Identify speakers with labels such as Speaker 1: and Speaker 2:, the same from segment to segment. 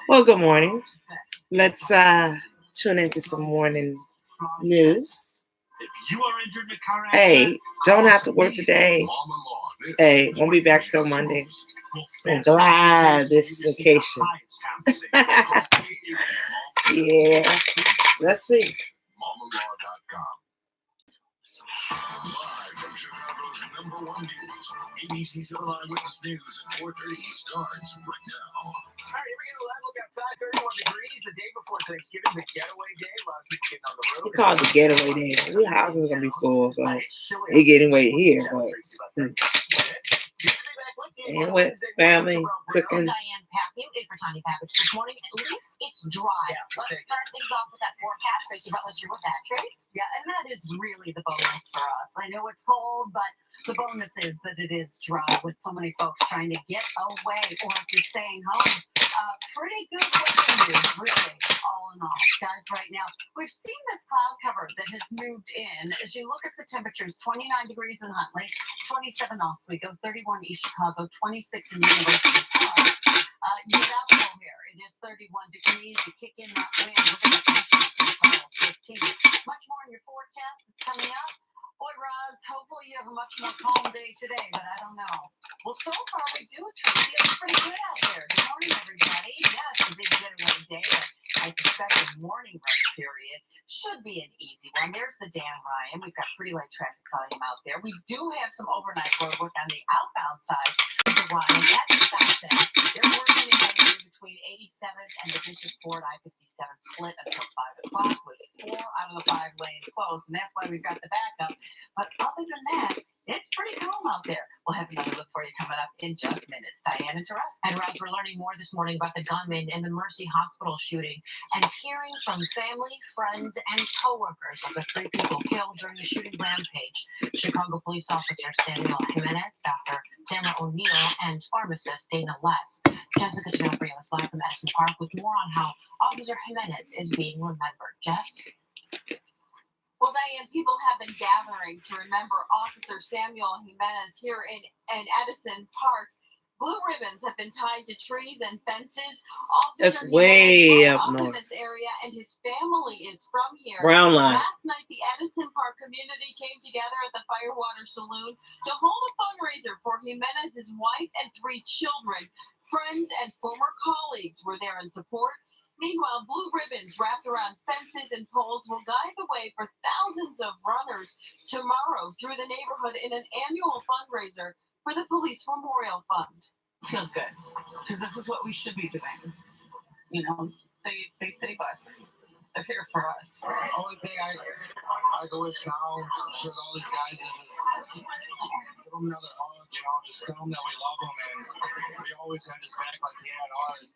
Speaker 1: Well, good morning. Let's tune into some morning news. Hey, don't have to work today. Hey, won't be back till Monday. I'm glad this vacation. Yeah, let's see. Live from Chicago's #1 news, ABC's Eyewitness News at 4:30 starts right now. All right, here we go. Live look outside, 31 degrees the day before Thanksgiving, the getaway day. A lot of people getting on the road. We call it the getaway day. We houses are gonna be full, so they getting away here, but and with family cooking.
Speaker 2: Diane Packney did for Tiny Package this morning. At least it's dry. Let's start things off with that forecast. Tracy Butler's here with that, Trace. Yeah, and that is really the bonus for us. I know it's cold, but the bonus is that it is dry with so many folks trying to get away, or if you're staying home. Pretty good weather news, really, all in all. Skies right now. We've seen this cloud cover that has moved in. As you look at the temperatures, 29 degrees in Huntley, 27 Oswego, 31 East Chicago, 26 in University Park. You got here. It is 31 degrees. You kick in that wind. We're going to 15. Much more in your forecast that's coming up. Boy, Roz, hopefully you have a much more calm day today, but I don't know. Well, so far we do, Tracy. It's pretty good out there. Good morning, everybody. Yeah, it's a big getaway day. I suspect the morning rush period should be an easy one. There's the Dan Ryan. We've got pretty light traffic volume out there. We do have some overnight road work on the outbound side of the Ryan. At the south end, they're working in between 87th and the Bishop Ford I-57 split until 5 o'clock with 4 out of the 5 lanes closed, and that's why we've got the backup. But other than that, it's pretty calm out there. We'll have another look for you coming up in just minutes. Diane and Terrell. And Roz, we're learning more this morning about the gunman in the Mercy Hospital shooting and hearing from family, friends, and coworkers of the 3 people killed during the shooting rampage. Chicago police officer Samuel Jimenez, Dr. Tamara O'Neill, and pharmacist Dana Less. Jessica Jeffrey was live from Edison Park with more on how Officer Jimenez is being remembered. Jess? Well, Diane, people have been gathering to remember Officer Samuel Jimenez here in Edison Park. Blue ribbons have been tied to trees and fences.
Speaker 1: That's way up north.
Speaker 2: In this area, and his family is from here.
Speaker 1: Brown line.
Speaker 2: Last night, the Edison Park community came together at the Firewater Saloon to hold a fundraiser for Jimenez's wife and 3 children. Friends and former colleagues were there in support. Meanwhile, blue ribbons wrapped around fences and poles will guide the way for thousands of runners tomorrow through the neighborhood in an annual fundraiser for the Police Memorial Fund.
Speaker 3: Feels good, because this is what we should be doing. You know, they save us. They're here for us.
Speaker 4: The only thing I wish now for all these guys is just give them another hug, just tell them that we love them and we always had his back like he had ours.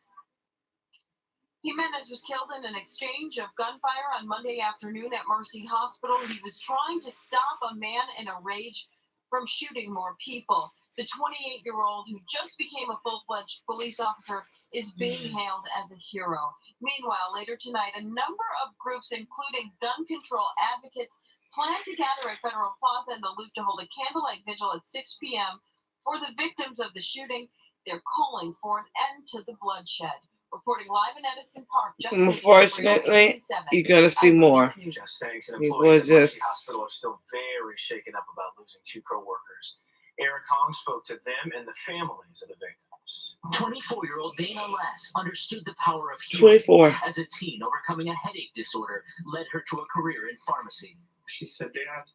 Speaker 2: Jimenez was killed in an exchange of gunfire on Monday afternoon at Mercy Hospital. He was trying to stop a man in a rage from shooting more people. The 28-year-old, who just became a full-fledged police officer, is being hailed as a hero. Meanwhile, later tonight, a number of groups, including gun control advocates, plan to gather at Federal Plaza in the Loop to hold a candlelight vigil at 6 p.m. for the victims of the shooting. They're calling for an end to the bloodshed. Reporting live in Edison Park.
Speaker 1: Unfortunately, you're gonna see more.
Speaker 4: Just thanks. And
Speaker 1: It
Speaker 4: employees
Speaker 1: was
Speaker 4: at Mercy
Speaker 1: just
Speaker 4: Hospital are still very shaken up about losing 2 co-workers. Eric Hong spoke to them and the families of the victims.
Speaker 5: 24-year-old Dana Less understood the power of healing.
Speaker 1: 24.
Speaker 5: As a teen, overcoming a headache disorder led her to a career in pharmacy.
Speaker 6: She said, "Dad,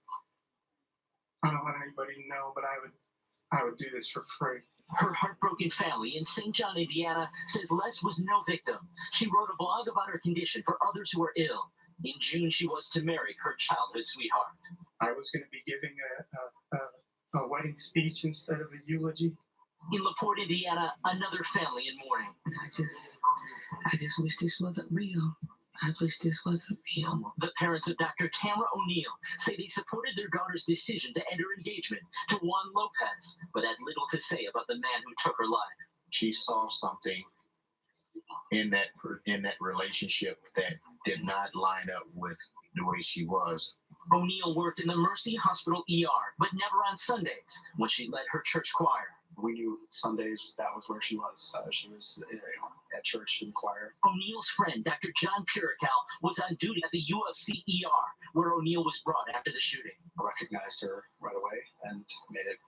Speaker 6: I don't want anybody to know, but I would do this for free."
Speaker 5: Her heartbroken family in St. John, Indiana, says Les was no victim. She wrote a blog about her condition for others who are ill. In June, she was to marry her childhood sweetheart.
Speaker 6: I was going to be giving a wedding speech instead of a eulogy.
Speaker 5: In LaPorte, Indiana, another family in mourning.
Speaker 7: I just wish this wasn't real. I wish this wasn't real.
Speaker 5: The parents of Dr. Tamara O'Neill say they supported their daughter's decision to end her engagement to Juan Lopez, but had little to say about the man who took her life.
Speaker 8: She saw something in that relationship that did not line up with the way she was.
Speaker 5: O'Neill worked in the Mercy Hospital ER, but never on Sundays when she led her church choir.
Speaker 9: We knew Sundays that was where she was. She was at church in the choir.
Speaker 5: O'Neal's friend, Dr. John Purical, was on duty at the UFC ER, where O'Neal was brought after the shooting.
Speaker 9: I recognized her right away and made it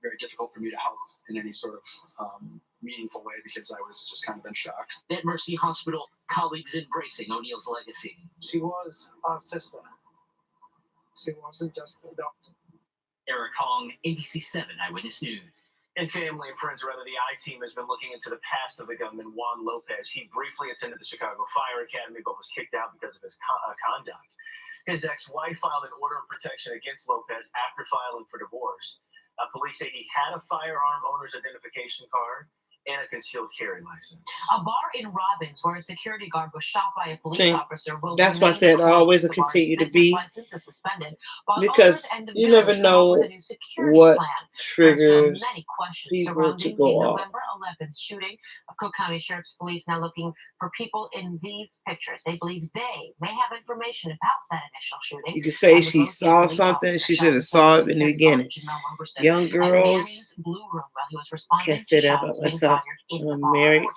Speaker 9: very difficult for me to help in any sort of meaningful way because I was just kind of in shock.
Speaker 5: At Mercy Hospital, colleagues embracing O'Neal's legacy.
Speaker 4: She was our sister. She wasn't just a doctor.
Speaker 5: Eric Hong, ABC7 Eyewitness News.
Speaker 1: And family and friends, rather, the I-Team has been looking into the past of the gunman, Juan Lopez. He briefly attended the Chicago Fire Academy, but was kicked out because of his conduct. His ex-wife filed an order of protection against Lopez after filing for divorce. Police say he had a firearm owner's identification card and a concealed carry license.
Speaker 2: A bar in Robbins where a security guard was shot by a police officer will
Speaker 7: That's why I said I always will continue to be, because you never know what triggers people to go off.
Speaker 2: November 11th shooting of Cook County Sheriff's Police now looking for people in these pictures. They believe they may have information about that initial shooting.
Speaker 7: You could say she saw something. She should have saw it in the beginning. Young girls can't say that about myself. I'm married.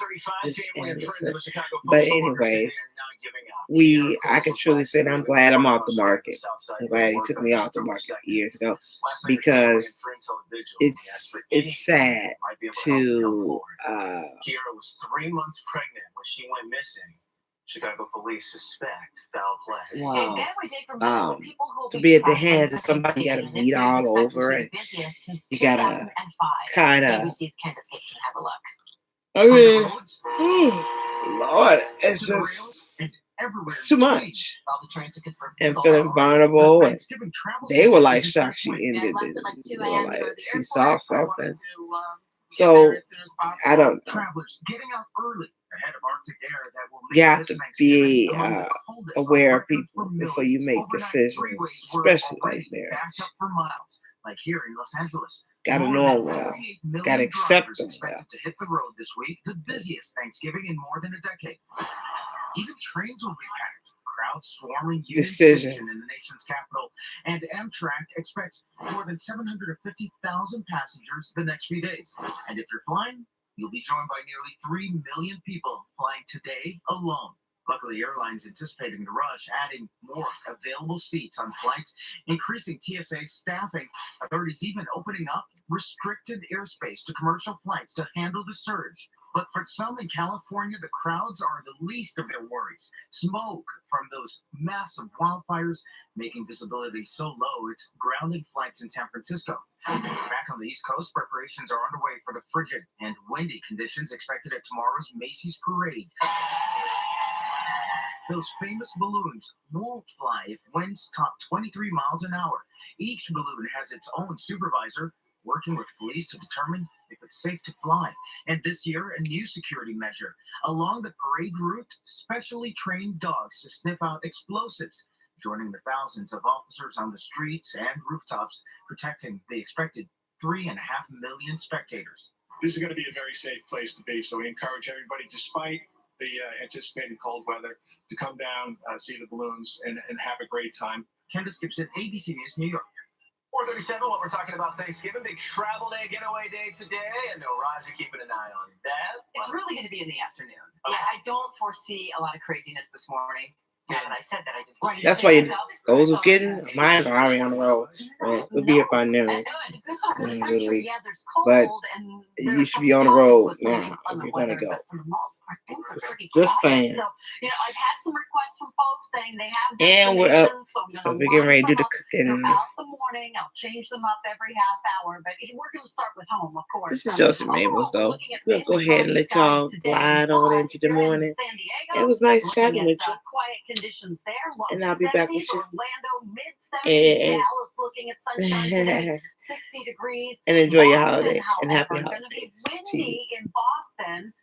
Speaker 7: But anyways, I can truly say that I'm glad I'm off the market. I'm glad he took me off the market years ago, because it's sad to
Speaker 1: Kiera was 3 months pregnant when she went missing. Chicago police suspect foul play.
Speaker 7: Wow. To be at the hands of somebody you got to beat all over, and you got to kind of, I mean, Lord, it's just it's too much. And feeling vulnerable, and they were like shocked she ended it. They were like, she saw something. So I don't know. You have to be aware of people before you make decisions, especially like there. Gotta know them well. Gotta accept them well.
Speaker 1: To hit the road this week, the busiest Thanksgiving in more than a decade. Even trains will be packed. Crowds swarming Union Station in the nation's capital, and Amtrak expects more than 750,000 passengers the next few days. And if you're flying, you'll be joined by nearly 3 million people flying today alone. Luckily, airlines anticipating the rush, adding more available seats on flights, increasing TSA staffing, authorities even opening up restricted airspace to commercial flights to handle the surge. But for some in California, the crowds are the least of their worries. Smoke from those massive wildfires making visibility so low, it's grounding flights in San Francisco. Back on the East Coast, preparations are underway for the frigid and windy conditions expected at tomorrow's Macy's Parade. Those famous balloons won't fly if winds top 23 miles an hour. Each balloon has its own supervisor working with police to determine if it's safe to fly. And this year, a new security measure. Along the parade route, specially trained dogs to sniff out explosives, joining the thousands of officers on the streets and rooftops, protecting the expected 3.5 million spectators.
Speaker 10: This is going to be a very safe place to be, so we encourage everybody, despite the anticipated cold weather, to come down, see the balloons, and have a great time.
Speaker 1: Candace Gibson, ABC News, New York. 4:37, what we're talking about Thanksgiving, big travel day, getaway day today. I know Roz, you're keeping an eye on that.
Speaker 11: It's really going to be in the afternoon. Okay. Yeah, I don't foresee a lot of craziness this morning. Now that I said that, I just
Speaker 7: that's why those who getting mine are already on the road. We'll be up by noon. Literally. But you should be on the road now if you're gonna go. Just saying.
Speaker 2: So, I've had some requests from folks saying they have.
Speaker 7: And we're up, so we're getting ready to do the cooking.
Speaker 2: Throughout the morning, I'll change them up every half hour, but we're gonna start with home, of course.
Speaker 7: This is Joseph Mabels, though. We'll go ahead and let y'all glide on into the morning. It was nice chatting with you.
Speaker 2: Quiet conditions there.
Speaker 7: And I'll be back with you.
Speaker 2: Orlando, mid-70s. Dallas looking at sunshine today, 60 degrees.
Speaker 7: And enjoy your holiday and happy
Speaker 2: holidays. It's going to be windy in Boston.